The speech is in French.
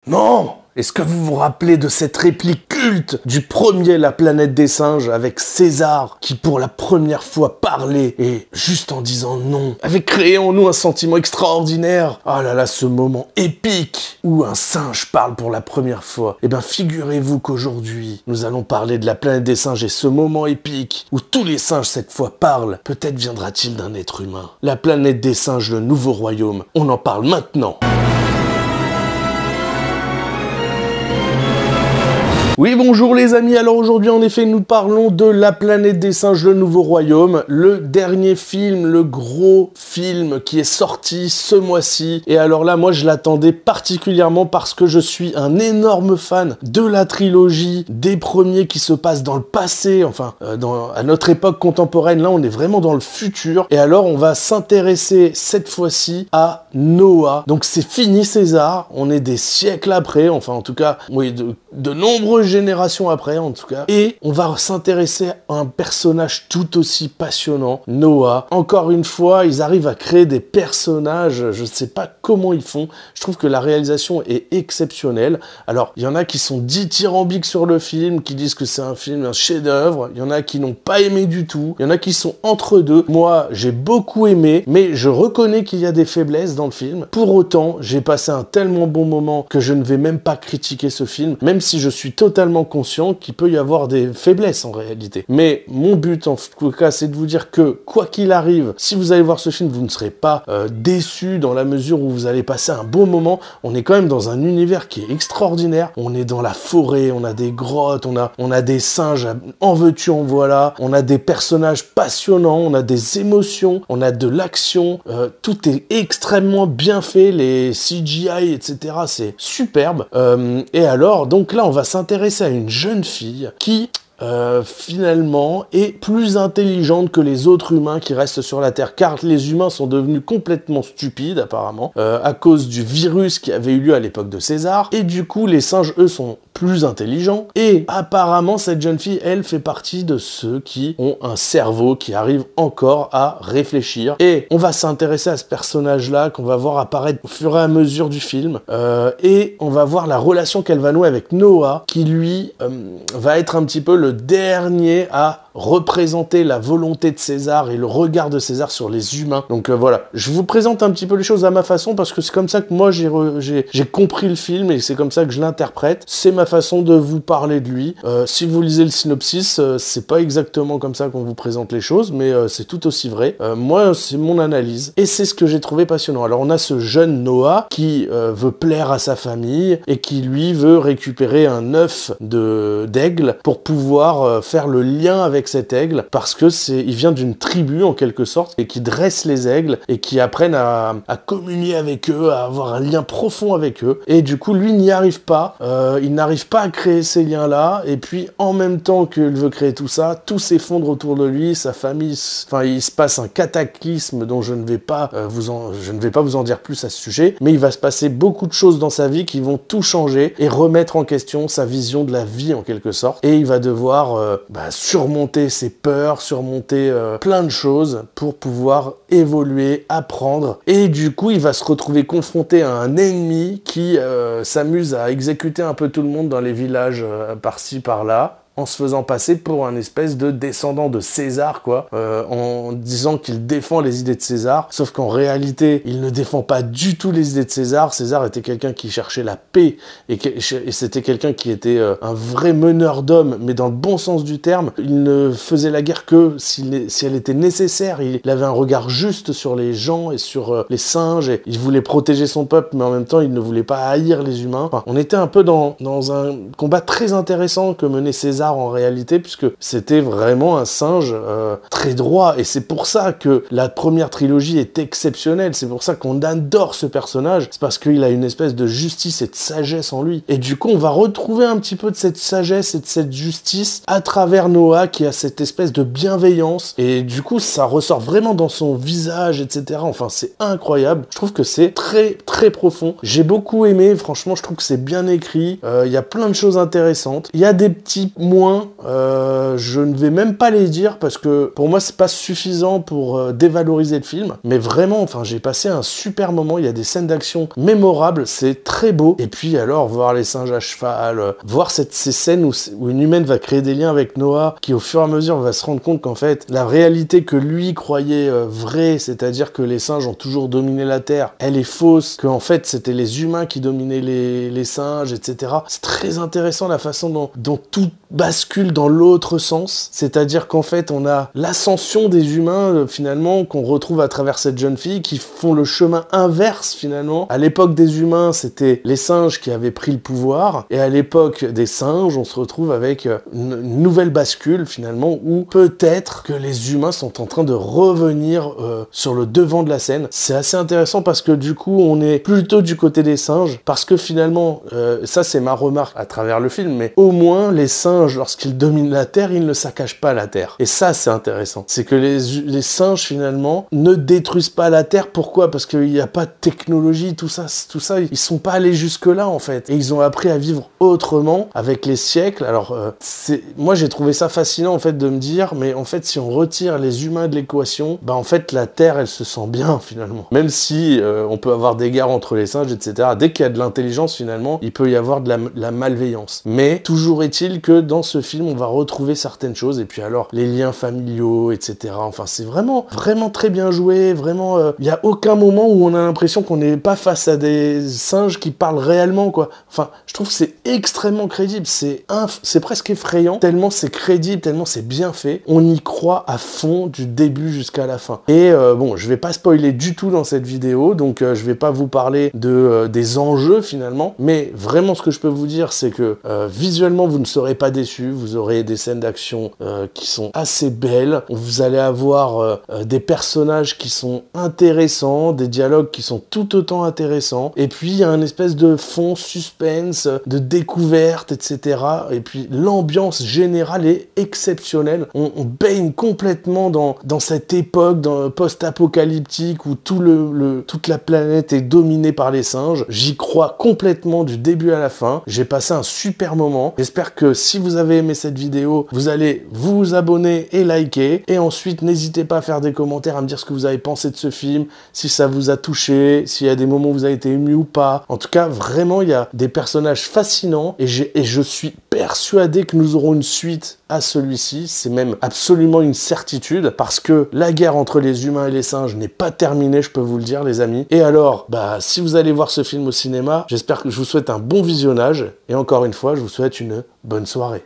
Non! Est-ce que vous vous rappelez de cette réplique culte du premier La Planète des Singes avec César qui pour la première fois parlait et juste en disant non avait créé en nous un sentiment extraordinaire. Oh là là, ce moment épique où un singe parle pour la première fois. Eh bien, figurez-vous qu'aujourd'hui, nous allons parler de La Planète des Singes et ce moment épique où tous les singes cette fois parlent. Peut-être viendra-t-il d'un être humain. La Planète des Singes, le nouveau royaume. On en parle maintenant. Oui, bonjour les amis, alors aujourd'hui en effet nous parlons de La Planète des Singes, le nouveau royaume, le dernier film, le gros film qui est sorti ce mois-ci. Et alors là, moi je l'attendais particulièrement parce que je suis un énorme fan de la trilogie, des premiers qui se passent dans le passé, enfin à notre époque contemporaine, là on est vraiment dans le futur. Et alors on va s'intéresser cette fois-ci à Noah. Donc c'est fini César, on est des siècles après, enfin en tout cas, oui, de nombreux générations après en tout cas, et on va s'intéresser à un personnage tout aussi passionnant, Noah. Encore une fois, ils arrivent à créer des personnages, je ne sais pas comment ils font, je trouve que la réalisation est exceptionnelle. Alors, il y en a qui sont dithyrambiques sur le film, qui disent que c'est un film, un chef-d'œuvre, il y en a qui n'ont pas aimé du tout, il y en a qui sont entre deux. Moi, j'ai beaucoup aimé, mais je reconnais qu'il y a des faiblesses dans le film. Pour autant, j'ai passé un tellement bon moment que je ne vais même pas critiquer ce film, même si je suis totalement conscient qu'il peut y avoir des faiblesses en réalité. Mais mon but en tout cas c'est de vous dire que quoi qu'il arrive, si vous allez voir ce film, vous ne serez pas déçus dans la mesure où vous allez passer un beau moment. On est quand même dans un univers qui est extraordinaire. On est dans la forêt, on a des grottes, on a des singes, en veux-tu en voilà, on a des personnages passionnants, on a des émotions, on a de l'action, tout est extrêmement bien fait, les CGI, etc. c'est superbe. Et alors, donc là on va s'intéresser à une jeune fille qui finalement est plus intelligente que les autres humains qui restent sur la Terre, car les humains sont devenus complètement stupides apparemment à cause du virus qui avait eu lieu à l'époque de César, et du coup les singes eux sont plus intelligents, et apparemment cette jeune fille elle fait partie de ceux qui ont un cerveau qui arrive encore à réfléchir, et on va s'intéresser à ce personnage là qu'on va voir apparaître au fur et à mesure du film, et on va voir la relation qu'elle va nouer avec Noah qui lui va être un petit peu le dernier à représenter la volonté de César et le regard de César sur les humains. Donc voilà, je vous présente un petit peu les choses à ma façon parce que c'est comme ça que moi j'ai compris le film et c'est comme ça que je l'interprète. C'est ma façon de vous parler de lui. Si vous lisez le synopsis, c'est pas exactement comme ça qu'on vous présente les choses, mais c'est tout aussi vrai. Moi, c'est mon analyse et c'est ce que j'ai trouvé passionnant. Alors on a ce jeune Noah qui veut plaire à sa famille et qui lui veut récupérer un œuf d'aigle pour pouvoir faire le lien avec cet aigle, parce que il vient d'une tribu en quelque sorte et qui dresse les aigles et qui apprennent à communier avec eux, à avoir un lien profond avec eux, et du coup lui n'y arrive pas, il n'arrive pas à créer ces liens là, et puis en même temps qu'il veut créer tout ça, tout s'effondre autour de lui, sa famille, enfin il se passe un cataclysme dont je ne vais pas vous en dire plus à ce sujet, mais il va se passer beaucoup de choses dans sa vie qui vont tout changer et remettre en question sa vision de la vie en quelque sorte, et il va devoir surmonter ses peurs, surmonter plein de choses pour pouvoir évoluer, apprendre, et du coup il va se retrouver confronté à un ennemi qui s'amuse à exécuter un peu tout le monde dans les villages par-ci par-là, en se faisant passer pour un espèce de descendant de César, quoi, en disant qu'il défend les idées de César, sauf qu'en réalité, il ne défend pas du tout les idées de César. César était quelqu'un qui cherchait la paix, et c'était quelqu'un qui était un vrai meneur d'hommes, mais dans le bon sens du terme. Il ne faisait la guerre que si elle était nécessaire. Il avait un regard juste sur les gens et sur les singes, et il voulait protéger son peuple, mais en même temps, il ne voulait pas haïr les humains. Enfin, on était un peu dans un combat très intéressant que menait César en réalité, puisque c'était vraiment un singe très droit, et c'est pour ça que la première trilogie est exceptionnelle, c'est pour ça qu'on adore ce personnage, c'est parce qu'il a une espèce de justice et de sagesse en lui, et du coup on va retrouver un petit peu de cette sagesse et de cette justice à travers Noah, qui a cette espèce de bienveillance, et du coup ça ressort vraiment dans son visage, etc. Enfin c'est incroyable, je trouve que c'est très très profond, j'ai beaucoup aimé, franchement je trouve que c'est bien écrit, il y a plein de choses intéressantes, il y a des petits mots loin, je ne vais même pas les dire parce que pour moi c'est pas suffisant pour dévaloriser le film, mais vraiment, enfin j'ai passé un super moment, il y a des scènes d'action mémorables, c'est très beau, et puis alors voir les singes à cheval, voir ces scènes où une humaine va créer des liens avec Noah, qui au fur et à mesure va se rendre compte qu'en fait la réalité que lui croyait vraie, c'est-à-dire que les singes ont toujours dominé la Terre, elle est fausse, qu'en fait c'était les humains qui dominaient les singes, etc. C'est très intéressant la façon dont tout bascule dans l'autre sens, c'est-à-dire qu'en fait on a l'ascension des humains finalement qu'on retrouve à travers cette jeune fille qui font le chemin inverse finalement. À l'époque des humains c'était les singes qui avaient pris le pouvoir, et à l'époque des singes on se retrouve avec une nouvelle bascule finalement où peut-être que les humains sont en train de revenir sur le devant de la scène. C'est assez intéressant parce que du coup on est plutôt du côté des singes, parce que finalement ça c'est ma remarque à travers le film, mais au moins les singes lorsqu'ils dominent la Terre, ils ne saccagent pas la Terre. Et ça, c'est intéressant. C'est que les singes, finalement, ne détruisent pas la Terre. Pourquoi? Parce qu'il n'y a pas de technologie, tout ça, ils sont pas allés jusque-là, en fait. Et ils ont appris à vivre autrement, avec les siècles. Alors, moi, j'ai trouvé ça fascinant, en fait, de me dire, mais en fait, si on retire les humains de l'équation, bah, en fait, la Terre, elle se sent bien, finalement. Même si on peut avoir des guerres entre les singes, etc. Dès qu'il y a de l'intelligence, finalement, il peut y avoir de la malveillance. Mais, toujours est-il que dans ce film, on va retrouver certaines choses, et puis alors, les liens familiaux, etc. Enfin, c'est vraiment, vraiment très bien joué, vraiment, il n'y a aucun moment où on a l'impression qu'on n'est pas face à des singes qui parlent réellement, quoi. Enfin, je trouve que c'est extrêmement crédible, c'est presque effrayant, tellement c'est crédible, tellement c'est bien fait, on y croit à fond du début jusqu'à la fin. Et bon, je vais pas spoiler du tout dans cette vidéo, donc je vais pas vous parler des enjeux finalement, mais vraiment ce que je peux vous dire, c'est que visuellement, vous ne serez pas déçus, vous aurez des scènes d'action qui sont assez belles, vous allez avoir des personnages qui sont intéressants, des dialogues qui sont tout autant intéressants, et puis il y a un espèce de fond suspense, de découverte, etc. Et puis l'ambiance générale est exceptionnelle, on baigne complètement dans cette époque post-apocalyptique où toute la planète est dominée par les singes. J'y crois complètement du début à la fin, j'ai passé un super moment, j'espère que si vous avez aimé cette vidéo, vous allez vous abonner et liker, et ensuite n'hésitez pas à faire des commentaires, à me dire ce que vous avez pensé de ce film, si ça vous a touché, s'il y a des moments où vous avez été ému ou pas. En tout cas, vraiment, il y a des personnages fascinants, et je suis persuadé que nous aurons une suite à celui-ci, c'est même absolument une certitude, parce que la guerre entre les humains et les singes n'est pas terminée, je peux vous le dire les amis. Et alors, si vous allez voir ce film au cinéma, j'espère que je vous souhaite un bon visionnage, et encore une fois, je vous souhaite une bonne soirée.